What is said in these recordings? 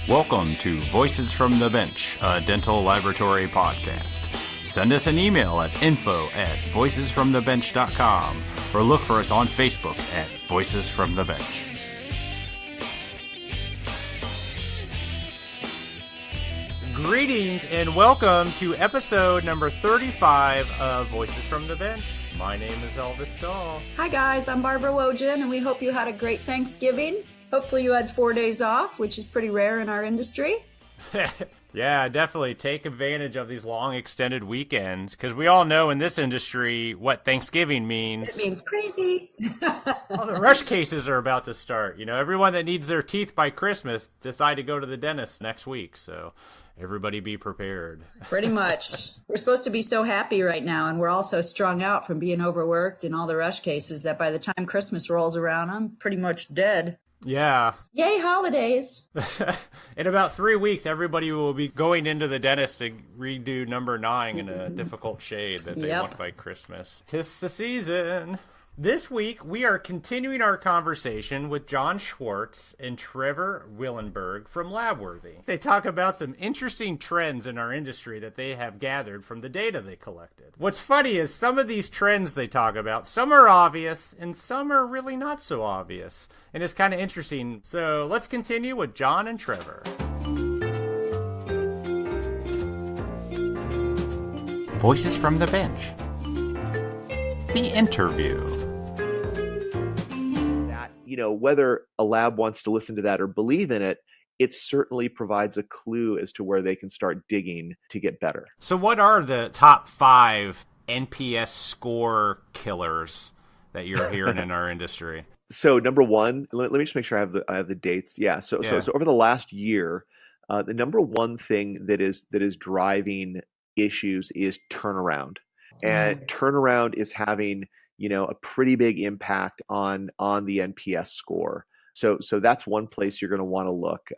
Welcome to Voices from the Bench, a dental laboratory podcast. Send us an email at info@voicesfromthebench.com or look for us on Facebook at Voices from the Bench. Greetings and welcome to episode number 35 of Voices from the Bench. My name is Elvis Stahl. Hi guys, I'm Barbara Wojin, and we hope you had a great Thanksgiving. Hopefully you had 4 days off, which is pretty rare in our industry. Yeah, definitely take advantage of these long extended weekends, because we all know in this industry what Thanksgiving means. It means crazy. All the rush cases are about to start. You know, everyone that needs their teeth by Christmas decide to go to the dentist next week, so everybody be prepared. Pretty much. We're supposed to be so happy right now, and we're all so strung out from being overworked and all the rush cases that by the time Christmas rolls around, I'm pretty much dead. Yeah. Yay, holidays. In about 3 weeks, everybody will be going into the dentist to redo number 9 in a difficult shade that they want by Christmas. 'Tis the season. This week, we are continuing our conversation with John Schwartz and Trevor Willenberg from LabWorthy. They talk about some interesting trends in our industry that they have gathered from the data they collected. What's funny is some of these trends they talk about, some are obvious and some are really not so obvious. And it's kind of interesting. So let's continue with John and Trevor. Voices from the Bench. The interview. Whether a lab wants to listen to that or believe in it, it certainly provides a clue as to where they can start digging to get better. So what are the top 5 NPS score killers that you're hearing in our industry? So number one, let me just make sure I have the dates. So over the last year, the number one thing that is driving issues is turnaround. And turnaround is having a pretty big impact on the NPS score. So that's one place you're going to want to look.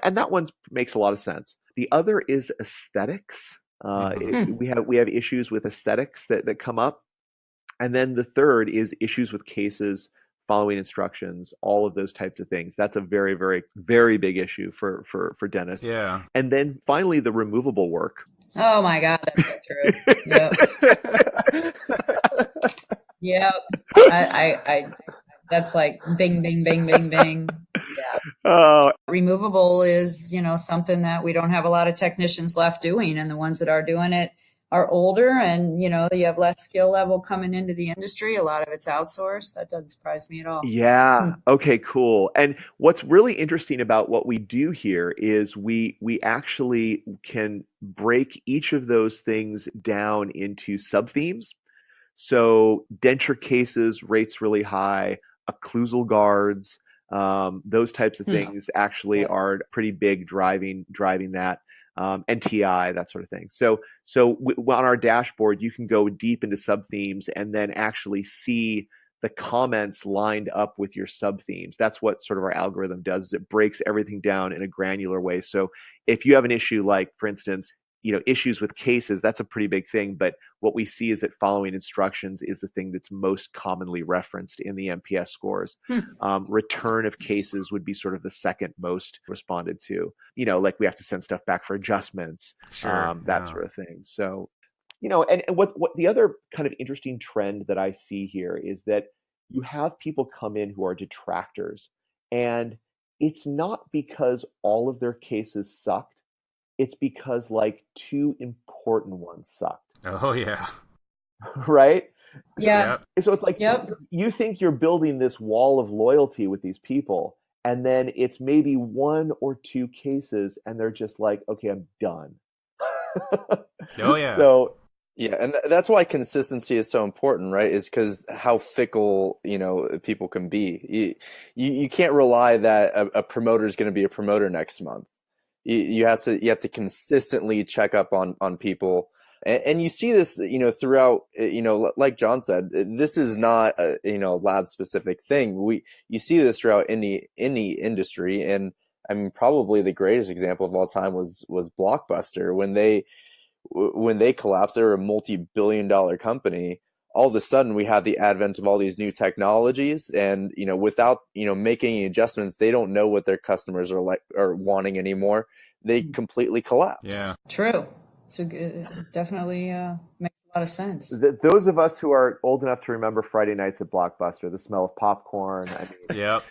And that one makes a lot of sense. The other is aesthetics. We have issues with aesthetics that come up. And then the third is issues with cases, following instructions, all of those types of things. That's a very, very, very big issue for dentists. Yeah. And then finally, the removable work. Oh my God, that's so true. Yep. Yep. I that's like bing, bing, bing, bing, bing. Yeah. Removable is, something that we don't have a lot of technicians left doing, and the ones that are doing it are older, and you have less skill level coming into the industry. A lot of it's outsourced. That doesn't surprise me at all. Yeah. Okay, cool. And what's really interesting about what we do here is we actually can break each of those things down into sub-themes. So denture cases rates really high, occlusal guards, those types of things actually are pretty big driving that. NTI, that sort of thing. So on our dashboard, you can go deep into sub-themes and then actually see the comments lined up with your sub-themes. That's what sort of our algorithm does, is it breaks everything down in a granular way. So if you have an issue like, for instance, issues with cases, that's a pretty big thing. But what we see is that following instructions is the thing that's most commonly referenced in the NPS scores. Return of cases would be sort of the second most responded to. Like we have to send stuff back for adjustments, that sort of thing. So, and what the other kind of interesting trend that I see here is that you have people come in who are detractors, and it's not because all of their cases sucked. It's because like 2 important ones sucked. Oh, yeah. Right? Yeah. So it's like you think you're building this wall of loyalty with these people, and then it's maybe 1 or 2 cases, and they're just like, okay, I'm done. Oh, yeah. So yeah, and that's why consistency is so important, right? Is because how fickle, people can be. You can't rely that a promoter is going to be a promoter next month. You have to consistently check up on people, and you see this throughout, like John said, this is not a lab specific thing. You see this throughout any industry, and I mean probably the greatest example of all time was Blockbuster when they collapsed. They were a multi-billion-dollar company. all of a sudden we have the advent of all these new technologies, and without making any adjustments, they don't know what their customers are wanting anymore. They completely collapse. Yeah, true. So definitely makes a lot of sense. Those of us who are old enough to remember Friday nights at Blockbuster, the smell of popcorn. I mean, yep.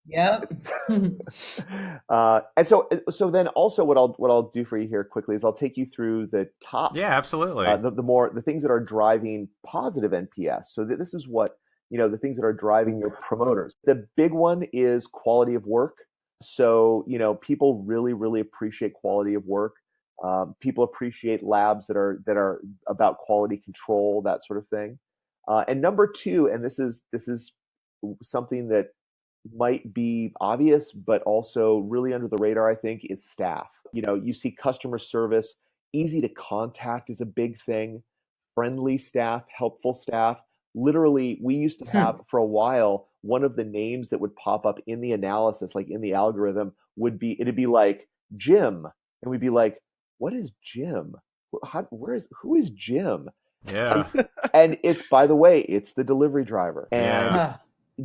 Yep. And so then also what I'll do for you here quickly is I'll take you through the top. Yeah, absolutely. The things that are driving positive NPS. So this is what the things that are driving your promoters. The big one is quality of work. So people really, really appreciate quality of work. People appreciate labs that are about quality control, that sort of thing. And number two, and this is something that might be obvious, but also really under the radar, I think, is staff. You see customer service, easy to contact is a big thing. Friendly staff, helpful staff. Literally, we used to have for a while, one of the names that would pop up in the analysis, like in the algorithm, it'd be like Jim. And we'd be like, what is Jim? Who is Jim? Yeah. And it's, by the way, it's the delivery driver. And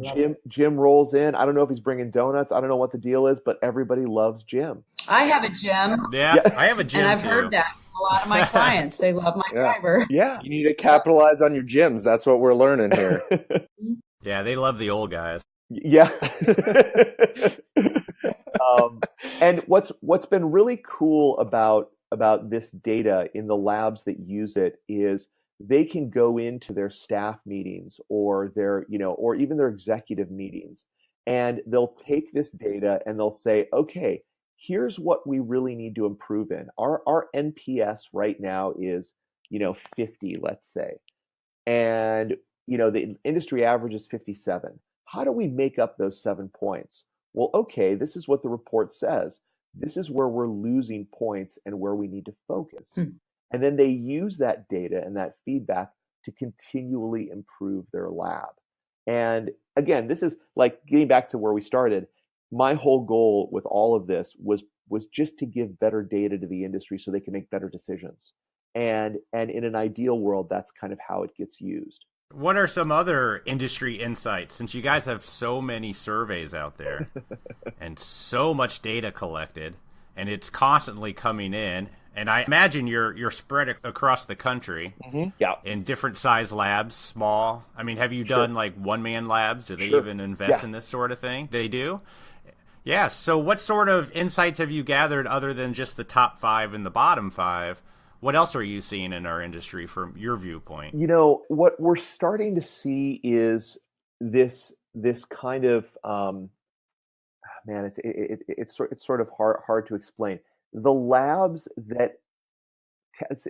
Yeah. Jim rolls in. I don't know if he's bringing donuts. I don't know what the deal is, but everybody loves Jim. I have a Jim. Yeah, I have a Jim and I've too. heard that from a lot of my clients. They love my driver. Yeah. You need to capitalize on your gyms. That's what we're learning here. Yeah, they love the old guys. Yeah. And what's been really cool about this data in the labs that use it is they can go into their staff meetings or or even their executive meetings, and they'll take this data and they'll say, okay, here's what we really need to improve in. Our NPS right now is 50, let's say, and the industry average is 57. How do we make up those 7 points? Well, okay, this is what the report says. This is where we're losing points and where we need to focus. And then they use that data and that feedback to continually improve their lab. And again, this is like getting back to where we started. My whole goal with all of this was just to give better data to the industry so they can make better decisions. And in an ideal world, that's kind of how it gets used. What are some other industry insights, since you guys have so many surveys out there and so much data collected, and it's constantly coming in, and I imagine you're spread across the country in different size labs, small. I mean, have you done like one-man labs? Do they even invest in this sort of thing? They do? Yeah, so what sort of insights have you gathered other than just the top 5 and the bottom 5? What else are you seeing in our industry from your viewpoint? What we're starting to see is this kind of it's sort of hard to explain. The labs that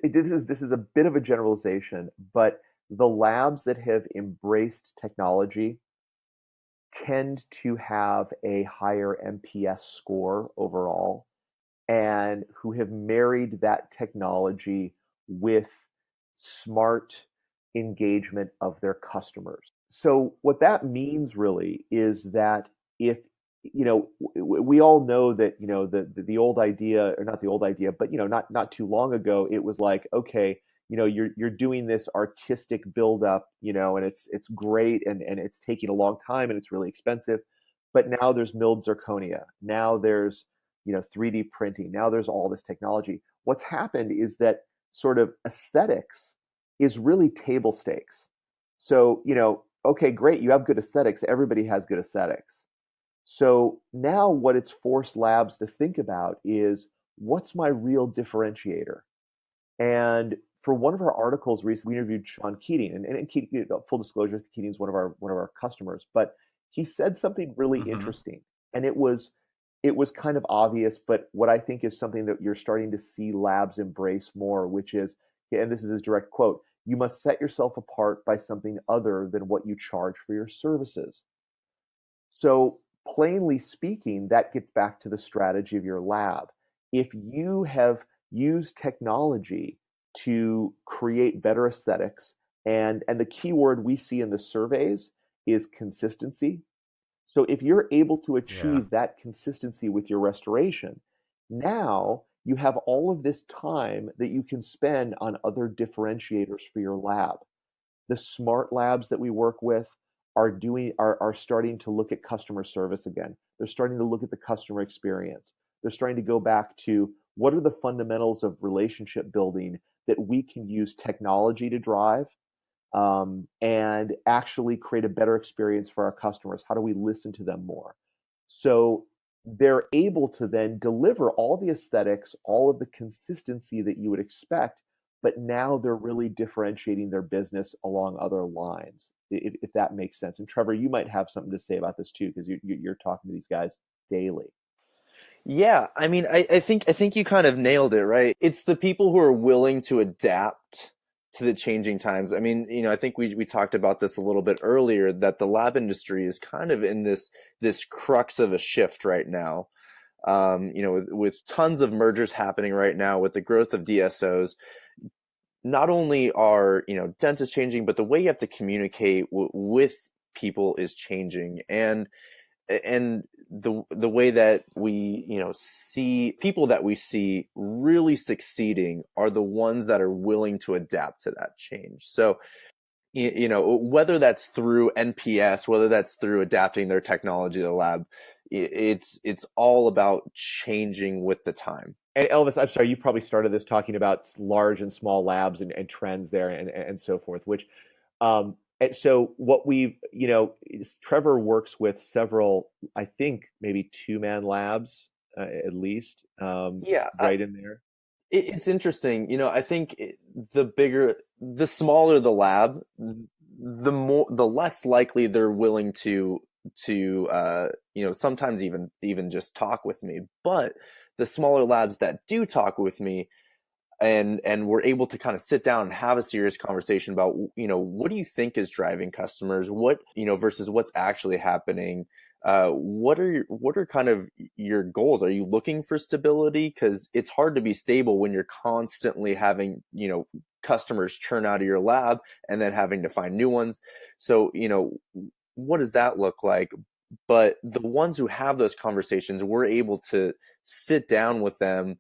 this is a bit of a generalization, but the labs that have embraced technology tend to have a higher NPS score overall, and who have married that technology with smart engagement of their customers. So what that means really is that if we all know that the old idea, or not the old idea, but not too long ago, it was like, okay, you're doing this artistic buildup, and it's great, and it's taking a long time, and it's really expensive, but now there's milled zirconia, now there's 3D printing. Now there's all this technology. What's happened is that sort of aesthetics is really table stakes. So, okay, great, you have good aesthetics. Everybody has good aesthetics. So now what it's forced labs to think about is, what's my real differentiator? And for one of our articles recently, we interviewed Sean Keating, and Keating, full disclosure, Keating's one of our customers, but he said something really interesting, and it was kind of obvious, but what I think is something that you're starting to see labs embrace more, which is, and this is his direct quote, you must set yourself apart by something other than what you charge for your services. So plainly speaking, that gets back to the strategy of your lab. If you have used technology to create better aesthetics, and the key word we see in the surveys is consistency. So if you're able to achieve that consistency with your restoration, now you have all of this time that you can spend on other differentiators for your lab. The smart labs that we work with are starting to look at customer service again. They're starting to look at the customer experience. They're starting to go back to what are the fundamentals of relationship building that we can use technology to drive, and actually create a better experience for our customers. How do we listen to them more? So they're able to then deliver all the aesthetics, all of the consistency that you would expect, but now they're really differentiating their business along other lines, if that makes sense. And Trevor, you might have something to say about this too, because you're talking to these guys daily. Yeah, I mean, I think you kind of nailed it, right? It's the people who are willing to adapt to the changing times. I mean, I think we talked about this a little bit earlier, that the lab industry is kind of in this crux of a shift right now. With tons of mergers happening right now, with the growth of DSOs, not only are, dentists changing, but the way you have to communicate with people is changing. And the way that we, see people that we see really succeeding are the ones that are willing to adapt to that change. So, whether that's through NPS, whether that's through adapting their technology to the lab, it's all about changing with the time. And Elvis, I'm sorry, you probably started this talking about large and small labs and trends there and so forth, which, and so what we've, Trevor works with several, I think maybe 2-man labs, at least, right in there. It's interesting. I think the smaller the lab, the less likely they're willing to sometimes even just talk with me. But the smaller labs that do talk with me, and we're able to kind of sit down and have a serious conversation about, what do you think is driving customers? What, versus what's actually happening? What are kind of your goals? Are you looking for stability? Because it's hard to be stable when you're constantly having, customers churn out of your lab and then having to find new ones. So, what does that look like? But the ones who have those conversations, we're able to sit down with them,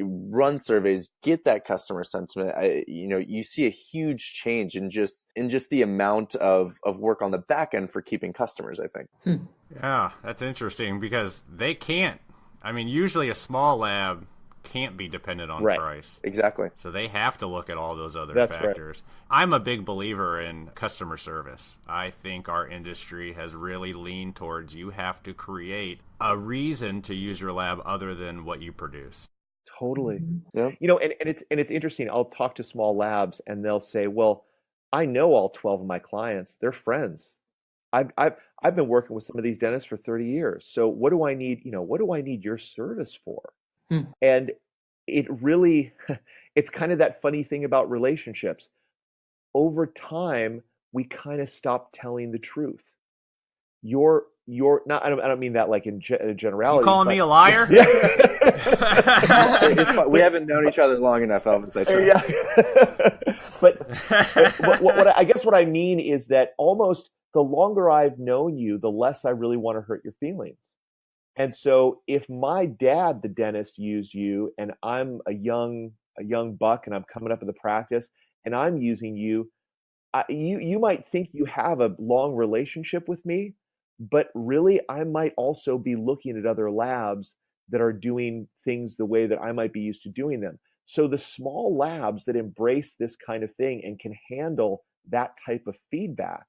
run surveys, get that customer sentiment. You see a huge change in just the amount of work on the back end for keeping customers, I think. Yeah, that's interesting, because they can't. I mean, usually a small lab can't be dependent on price. Exactly. So they have to look at all those other That's factors. Right. I'm a big believer in customer service. I think our industry has really leaned towards you have to create a reason to use your lab other than what you produce. Totally. Yeah. And it's interesting. I'll talk to small labs and they'll say, "Well, I know all 12 of my clients. They're friends. I've been working with some of these dentists for 30 years. So what do I need? What do I need your service for?" And it really, it's kind of that funny thing about relationships. Over time, we kind of stop telling the truth. You're not. I don't mean that like in generality. You calling me a liar? Yeah. It's fun. We haven't known each other long enough, Elvis. I trust. Yeah. but what I mean is that almost the longer I've known you, the less I really want to hurt your feelings. And so if my dad, the dentist, used you, and I'm a young buck and I'm coming up in the practice and I'm using you, you might think you have a long relationship with me, but really I might also be looking at other labs that are doing things the way that I might be used to doing them. So the small labs that embrace this kind of thing and can handle that type of feedback,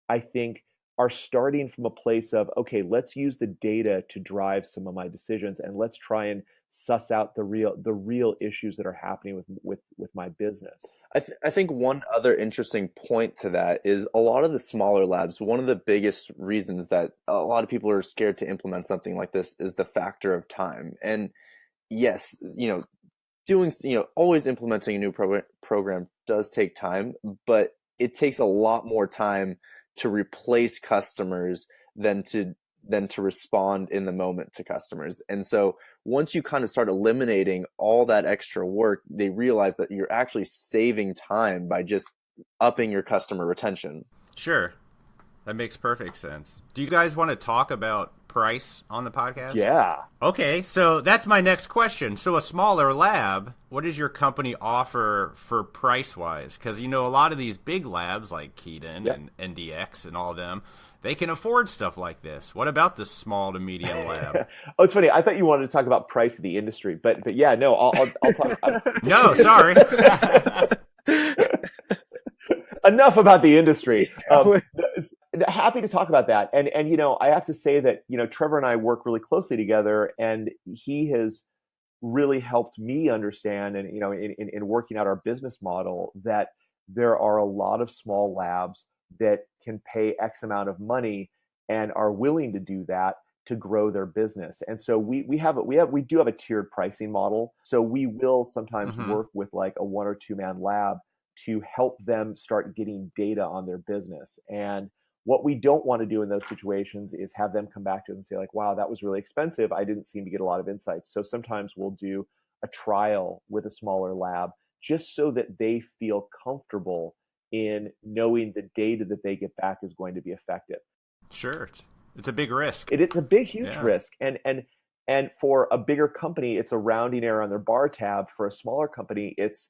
I think, are starting from a place of, okay, let's use the data to drive some of my decisions, and let's try and suss out the real issues that are happening with my business. I think one other interesting point to that is a lot of the smaller labs, one of the biggest reasons that a lot of people are scared to implement something like this is the factor of time. And yes, always implementing a new program does take time, but it takes a lot more time to replace customers than to respond in the moment to customers. And so once you kind of start eliminating all that extra work, they realize that you're actually saving time by just upping your customer retention. Sure. That makes perfect sense. Do you guys want to talk about price on the podcast? Yeah. Okay, so that's my next question. So a smaller lab, what does your company offer for price-wise? Because, a lot of these big labs like Keaton and NDX and all of them, they can afford stuff like this. What about the small to medium lab? Oh, it's funny. I thought you wanted to talk about price of the industry, but yeah, no, I'll talk about No, sorry. Enough about the industry. Happy to talk about that. And I have to say that, Trevor and I work really closely together, and he has really helped me understand, and, in working out our business model, that there are a lot of small labs that can pay X amount of money and are willing to do that to grow their business. And so we do have a tiered pricing model. So we will sometimes work with like a 1 or 2 man lab to help them start getting data on their business. And what we don't want to do in those situations is have them come back to us and say like, wow, that was really expensive. I didn't seem to get a lot of insights. So sometimes we'll do a trial with a smaller lab just so that they feel comfortable in knowing the data that they get back is going to be effective. Sure. It's a big risk. It's a big, huge risk. And for a bigger company, it's a rounding error on their bar tab. For a smaller company, it's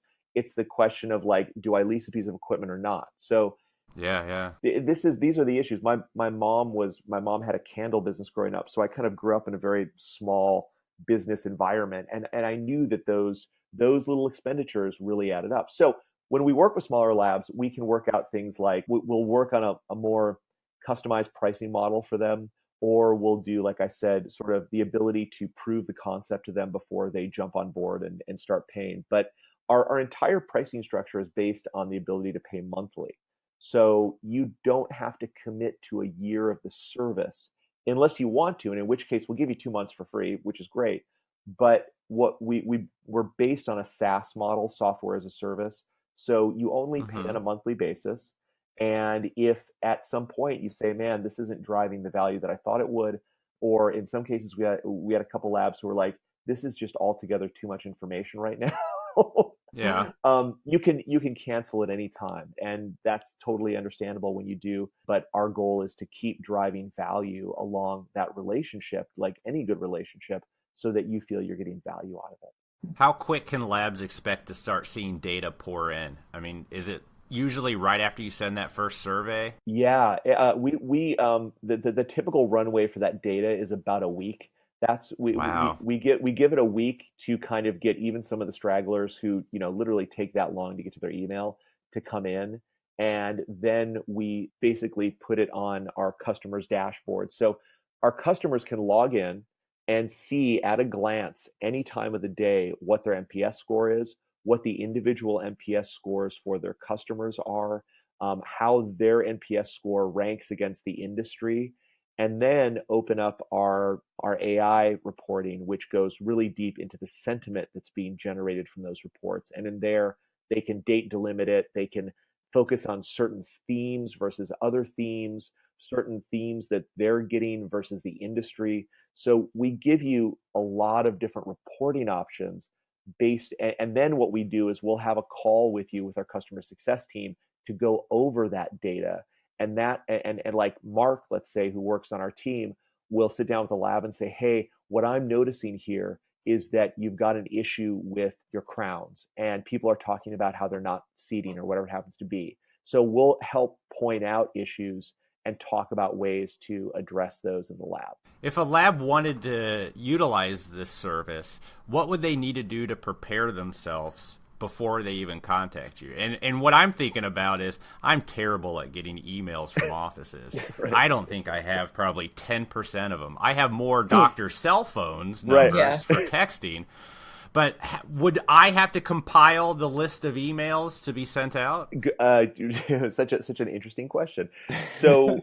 the question of like, do I lease a piece of equipment or not? So these are the issues. My mom had a candle business growing up. So I kind of grew up in a very small business environment. And I knew that those little expenditures really added up. So when we work with smaller labs, we can work out things like we'll work on a more customized pricing model for them, or we'll do, like I said, sort of the ability to prove the concept to them before they jump on board and start paying. But our entire pricing structure is based on the ability to pay monthly. So you don't have to commit to a year of the service unless you want to, and in which case we'll give you 2 months for free, which is great. But what we're based on a SaaS model, software as a service. So you only pay on a monthly basis. And if at some point you say, man, this isn't driving the value that I thought it would, or in some cases we had a couple labs who were like, this is just altogether too much information right now. You can cancel at any time, and that's totally understandable when you do. But our goal is to keep driving value along that relationship, like any good relationship, so that you feel you're getting value out of it. How quick can labs expect to start seeing data pour in? I mean, is it usually right after you send that first survey? Yeah, the typical runway for that data is about a week. We give it a week to kind of get even some of the stragglers who literally take that long to get to their email to come in, and then we basically put it on our customers' dashboard. So our customers can log in and see at a glance any time of the day what their NPS score is, what the individual NPS scores for their customers are, how their NPS score ranks against the industry, and then open up our AI reporting, which goes really deep into the sentiment that's being generated from those reports. And in there, they can date delimit it. They can focus on certain themes versus other themes, certain themes that they're getting versus the industry. So we give you a lot of different reporting options and then what we do is we'll have a call with you with our customer success team to go over that data. And like Mark, let's say, who works on our team, will sit down with the lab and say, hey, what I'm noticing here is that you've got an issue with your crowns, and people are talking about how they're not seating or whatever it happens to be. So we'll help point out issues and talk about ways to address those in the lab. If a lab wanted to utilize this service, what would they need to do to prepare themselves before they even contact you? And what I'm thinking about is I'm terrible at getting emails from offices. Right. I don't think I have probably 10% of them. I have more doctor cell phones numbers for texting. But would I have to compile the list of emails to be sent out? Such an interesting question. So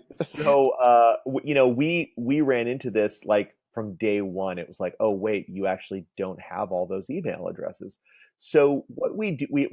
we ran into this like from day one. It was like, oh wait, you actually don't have all those email addresses. So what we do, we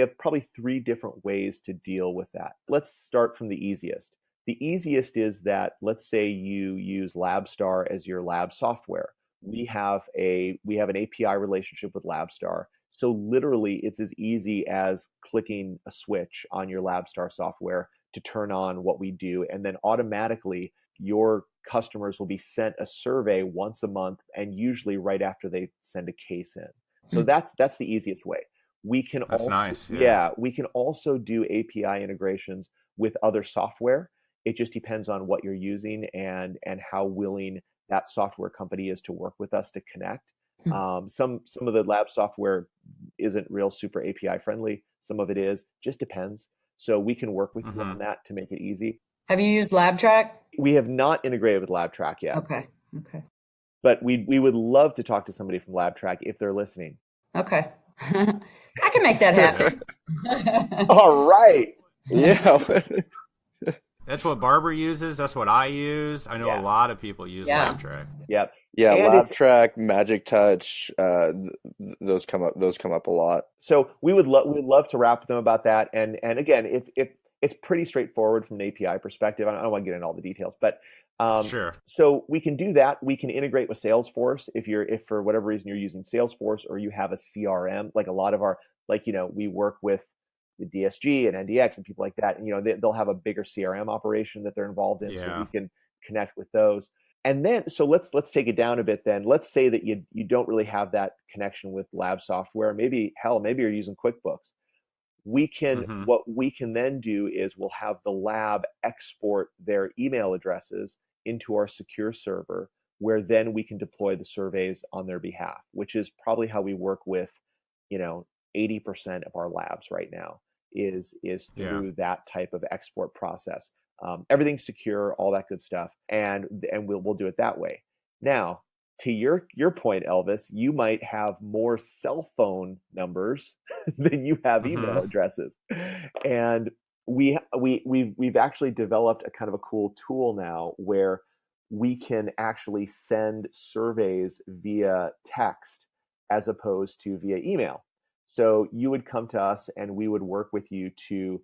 have probably 3 different ways to deal with that. Let's start from the easiest. The easiest is that, let's say you use LabStar as your lab software. We have an API relationship with LabStar. So literally it's as easy as clicking a switch on your LabStar software to turn on what we do. And then automatically your customers will be sent a survey once a month, and usually right after they send a case in. So that's the easiest way. We can That's also, nice. Yeah. we can also do API integrations with other software. It just depends on what you're using and how willing that software company is to work with us to connect. Some of the lab software isn't real super API friendly. Some of it is. Just depends. So we can work with you on that to make it easy. Have you used LabTrack? We have not integrated with LabTrack yet. Okay. But we would love to talk to somebody from LabTrack if they're listening. Okay. I can make that happen. All right. Yeah. That's what Barbara uses. That's what I use. I know a lot of people use LabTrack. Yep. Yeah, LabTrack, Magic Touch, those come up a lot. So we would love to rap with them about that. And again, if it's pretty straightforward from an API perspective. I don't want to get into all the details, but sure. So we can do that. We can integrate with Salesforce if for whatever reason you're using Salesforce or you have a CRM. Like a lot of our, we work with the DSG and NDX and people like that, and they'll have a bigger CRM operation that they're involved in, so we can connect with those. And then, so let's take it down a bit. Then let's say that you don't really have that connection with lab software. Maybe you're using QuickBooks. We can what we can then do is we'll have the lab export their email addresses into our secure server, where then we can deploy the surveys on their behalf, which is probably how we work with 80% of our labs right now is through that type of export process. Everything's secure, all that good stuff, and we'll do it that way. Now, to your point, Elvis, you might have more cell phone numbers than you have email addresses, and we've actually developed a kind of a cool tool now where we can actually send surveys via text as opposed to via email. So you would come to us and we would work with you to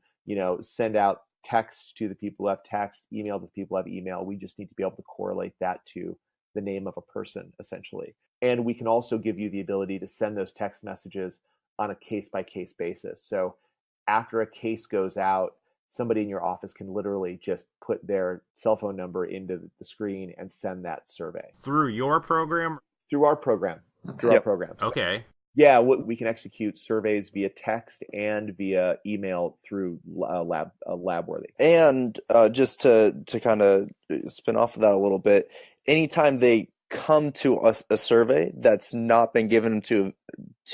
send out text to the people who have text, email to the people who have email. We just need to be able to correlate that to the name of a person, essentially. And we can also give you the ability to send those text messages on a case-by-case basis. So after a case goes out, somebody in your office can literally just put their cell phone number into the screen and send that survey. Through your program? Through our program. Okay. Through our program. Okay. Yeah, we can execute surveys via text and via email through LabWorthy. And just to kind of spin off of that a little bit, anytime they come to us a survey that's not been given to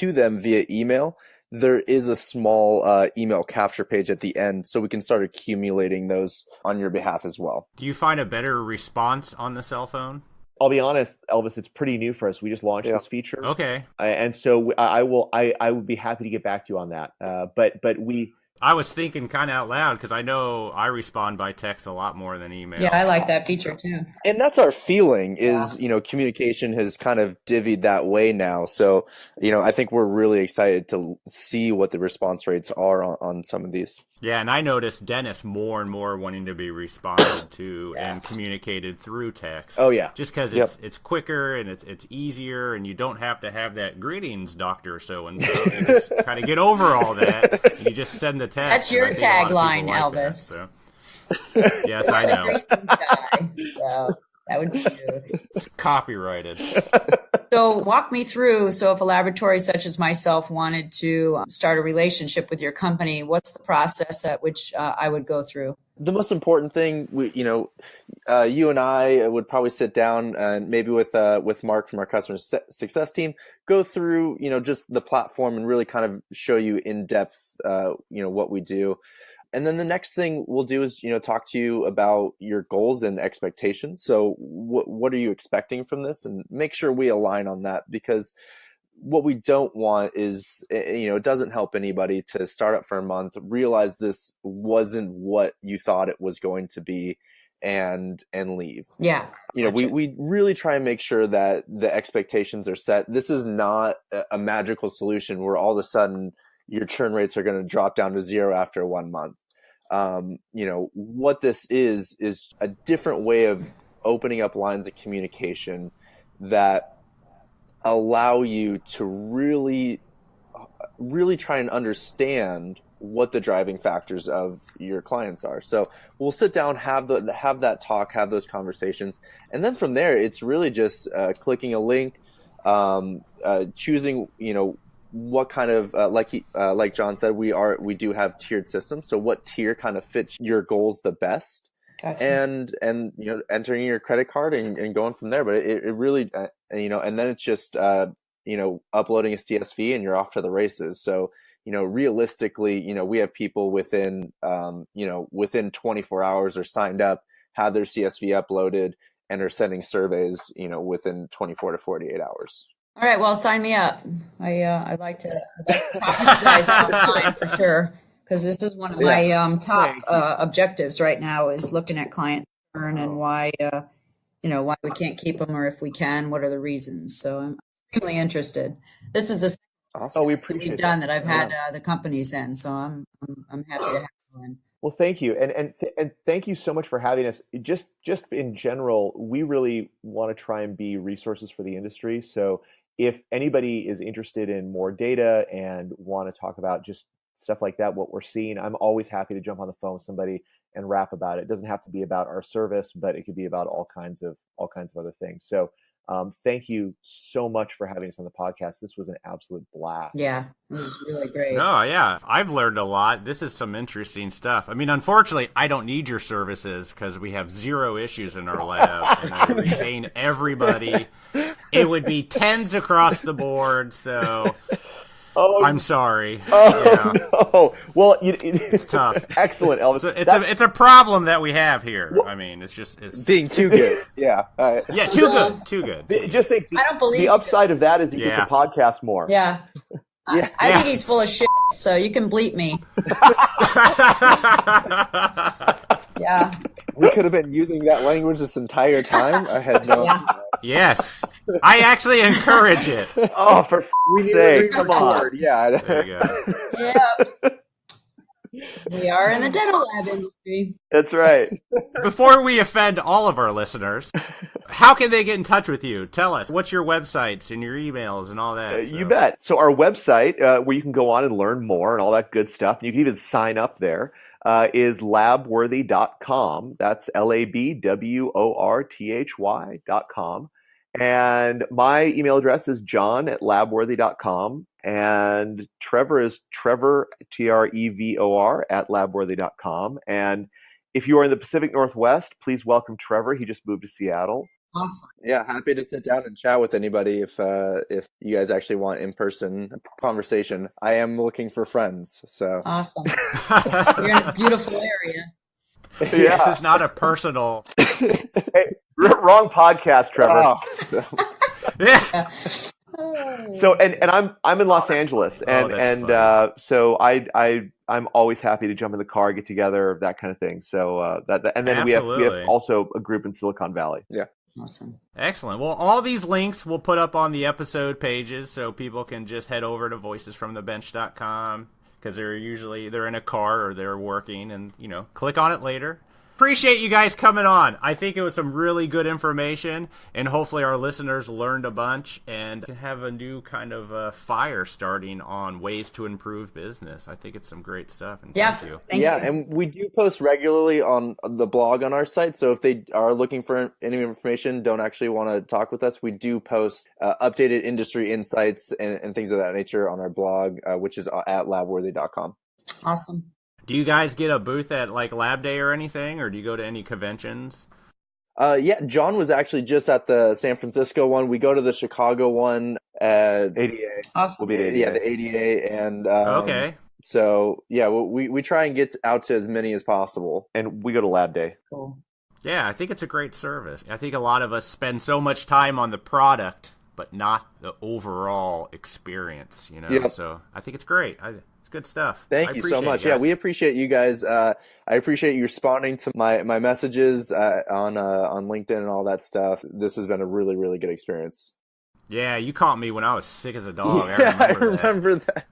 them via email, there is a small email capture page at the end, so we can start accumulating those on your behalf as well. Do you find a better response on the cell phone? I'll be honest, Elvis, it's pretty new for us. We just launched this feature. Okay. And so I would be happy to get back to you on that. But we... I was thinking kind of out loud because I know I respond by text a lot more than email. Yeah, I like that feature too. And that's our feeling is, communication has kind of divvied that way now. So, I think we're really excited to see what the response rates are on some of these. Yeah, and I noticed Dennis more and more wanting to be responded to and communicated through text. Oh, yeah. Just because it's quicker and it's easier, and you don't have to have that greetings, Dr. So-and-so. You just kind of get over all that, and you just send the text. That's your tagline, Elvis. That, so. Yes, I know. So that would be good. It's copyrighted. So walk me through. So if a laboratory such as myself wanted to start a relationship with your company, what's the process at which I would go through? The most important thing, you and I would probably sit down and maybe with Mark from our customer success team, go through, just the platform and really kind of show you in depth, what we do. And then the next thing we'll do is, talk to you about your goals and expectations. So what are you expecting from this? And make sure we align on that, because what we don't want is, it doesn't help anybody to start up for a month, realize this wasn't what you thought it was going to be, and leave. Yeah. Gotcha. We really try and make sure that the expectations are set. This is not a magical solution where all of a sudden your churn rates are going to drop down to 0 after 1 month. What this is a different way of opening up lines of communication that allow you to really, really try and understand what the driving factors of your clients are. So we'll sit down, have that talk, have those conversations, and then from there, it's really just clicking a link, choosing, what kind of like John said, we do have tiered systems. So what tier kind of fits your goals the best? Gotcha. And entering your credit card and going from there. But it really and then it's just uploading a CSV and you're off to the races. So realistically, we have people within 24 hours are signed up, have their CSV uploaded, and are sending surveys within 24 to 48 hours. All right, well, sign me up. I'd like to talk to you guys all the time for sure, because this is one of my top objectives right now is looking at client churn and why we can't keep them, or if we can, what are the reasons. So I'm extremely interested. This is the awesome. We appreciate we've done that I've had the companies in, so I'm happy to have one. Well, thank you, and thank you so much for having us. Just in general, we really want to try and be resources for the industry. So if anybody is interested in more data and want to talk about just stuff like that, what we're seeing, I'm always happy to jump on the phone with somebody and rap about it. It doesn't have to be about our service, but it could be about all kinds of other things. So thank you so much for having us on the podcast. This was an absolute blast. Yeah, it was really great. Oh, yeah. I've learned a lot. This is some interesting stuff. I mean, unfortunately, I don't need your services because we have 0 issues in our lab. And I retain everybody. It would be 10s across the board, so... I'm sorry. No. Well, it's tough. Excellent, Elvis. It's a problem that we have here. I mean, it's being too good. Yeah. Yeah, too good. Just think. I don't believe the upside of that is you get to podcast more. Yeah. I think he's full of shit. So you can bleep me. Yeah. We could have been using that language this entire time. I had no. Yeah. Yes, I actually encourage it. Oh, for sake! Come on. Yeah. There you go. Yeah. We are in the dental lab industry. That's right. Before we offend all of our listeners, how can they get in touch with you? Tell us. What's your websites and your emails and all that? You bet. So our website, where you can go on and learn more and all that good stuff, and you can even sign up there, is labworthy.com. That's LABWORTHY.com. And my email address is john@labworthy.com. And Trevor is Trevor, TREVOR, @labworthy.com. And if you are in the Pacific Northwest, please welcome Trevor. He just moved to Seattle. Awesome. Yeah, happy to sit down and chat with anybody if you guys actually want in-person conversation. I am looking for friends, so. Awesome. You're in a beautiful area. Yeah. This is not a personal. Hey, wrong podcast, Trevor. Yeah. So and I'm in Los Angeles, and so I'm always happy to jump in the car, get together, that kind of thing. So and then we have also a group in Silicon Valley. Yeah. Awesome. Excellent. Well, all these links we'll put up on the episode pages so people can just head over to voicesfromthebench.com because they're in a car or they're working and, click on it later. Appreciate you guys coming on. I think it was some really good information, and hopefully our listeners learned a bunch and can have a new kind of fire starting on ways to improve business. I think it's some great stuff. And thank you. Thank you. And we do post regularly on the blog on our site. So if they are looking for any information, don't actually want to talk with us, we do post updated industry insights and things of that nature on our blog, which is at labworthy.com. Awesome. Do you guys get a booth at like Lab Day or anything, or do you go to any conventions? Yeah, John was actually just at the San Francisco one. We go to the Chicago one at ADA. Awesome. We'll be at the ADA, and okay. So yeah, we try and get out to as many as possible, and we go to Lab Day. Cool. Yeah, I think it's a great service. I think a lot of us spend so much time on the product, but not the overall experience. Yep. So I think it's great. Good stuff. Thank you so much. Yeah, we appreciate you guys. I appreciate you responding to my messages on LinkedIn and all that stuff. This has been a really, really good experience. Yeah, you caught me when I was sick as a dog. Yeah, I remember that.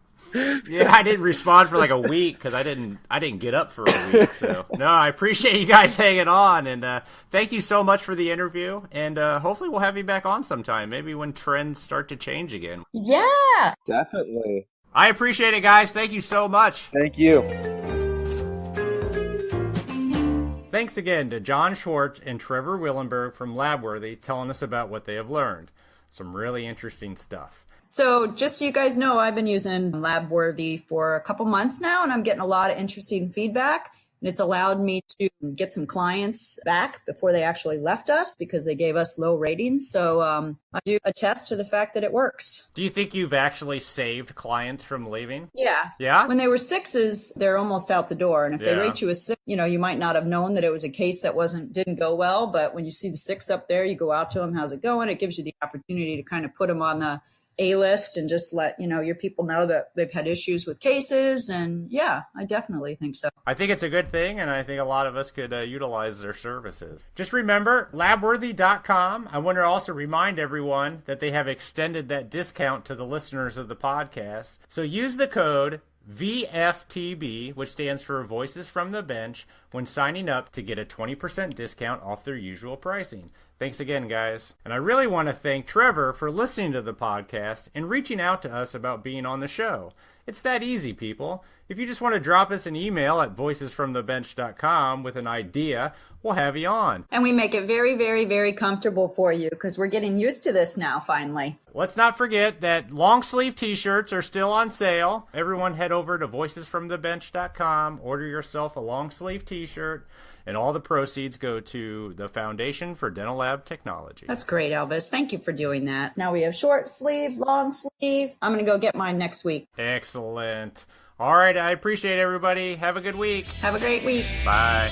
Yeah, I didn't respond for like a week because I didn't get up for a week. So no, I appreciate you guys hanging on, and thank you so much for the interview. And hopefully we'll have you back on sometime. Maybe when trends start to change again. Yeah, definitely. I appreciate it, guys. Thank you so much. Thank you. Thanks again to John Schwartz and Trevor Willenberg from LabWorthy telling us about what they have learned. Some really interesting stuff. So just so you guys know, I've been using LabWorthy for a couple months now, and I'm getting a lot of interesting feedback. And it's allowed me to get some clients back before they actually left us because they gave us low ratings. So I do attest to the fact that it works. Do you think you've actually saved clients from leaving? Yeah. Yeah? When they were 6s, they're almost out the door. And if they rate you a 6, you might not have known that it was a case that didn't go well. But when you see the 6 up there, you go out to them, how's it going? It gives you the opportunity to kind of put them on the A-list and just let your people know that they've had issues with cases. And yeah, I definitely think so. I think it's a good thing, and I think a lot of us could utilize their services. Just remember, labworthy.com. I want to also remind everyone that they have extended that discount to the listeners of the podcast. So use the code VFTB, which stands for Voices from the Bench, when signing up to get a 20% discount off their usual pricing. Thanks again, guys. And I really want to thank Trevor for listening to the podcast and reaching out to us about being on the show. It's that easy, people. If you just want to drop us an email at voicesfromthebench.com with an idea, we'll have you on. And we make it very, very, very comfortable for you because we're getting used to this now, finally. Let's not forget that long sleeve t-shirts are still on sale. Everyone head over to voicesfromthebench.com, order yourself a long sleeve t-shirt, and all the proceeds go to the Foundation for Dental Lab Technology. That's great, Elvis. Thank you for doing that. Now we have short sleeve, long sleeve. I'm going to go get mine next week. Excellent. All right, I appreciate everybody. Have a good week. Have a great week. Bye.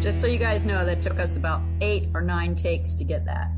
Just so you guys know, that took us about 8 or 9 takes to get that.